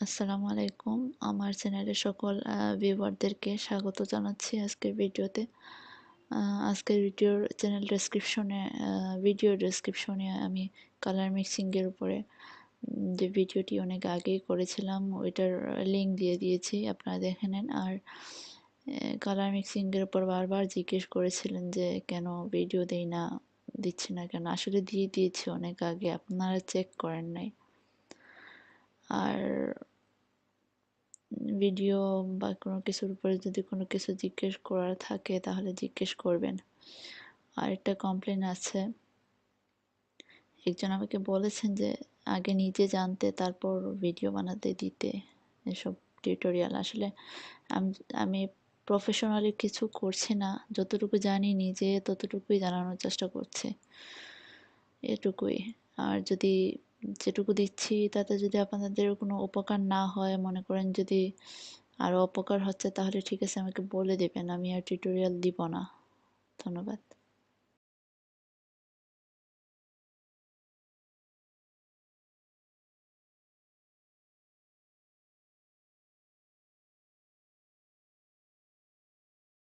আসসালামু আলাইকুম। আমার চ্যানেলের সকল ভিউয়ারদেরকে স্বাগত জানাচ্ছি আজকের ভিডিওতে। আ আজকের ভিডিও ডেসক্রিপশনে আমি কালার মিক্সিং এর উপরে যে ভিডিওটি অনেক আগেই করেছিলাম ওইটার লিংক দিয়ে দিয়েছি। আপনারা দেখে নেন। আর কালার মিক্সিং এর উপর বারবার জিজ্ঞেস করেছিলেন যে কেন ভিডিও দিচ্ছি না কেন? আসলে দিয়ে দিয়েছি অনেক আগে, আপনারা চেক করেন নাই। আর ভিডিও বা কোনো কিছুর উপরে যদি কোনো কিছু জিজ্ঞেস করার থাকে তাহলে জিজ্ঞেস করবেন। আরেকটা কমপ্লেন আছে। একজন আমাকে বলেছেন যে আগে নিজে জানতে তারপর ভিডিও বানাতে দিতে এসব টিউটোরিয়াল। আসলে আম আমি প্রফেশনালি কিছু করছি না। যতটুকু জানি নিজে ততটুকুই জানানোর চেষ্টা করছি। এটুকুই। আর যেটুকু দিচ্ছি তাতে যদি আপনাদের কোনো উপকার না হয়, মনে করেন যদি আরো অপকার হচ্ছে, তাহলে ঠিক আছে আমাকে বলে দিবেন। আমি আর টিউটোরিয়াল দিব না। ধন্যবাদ।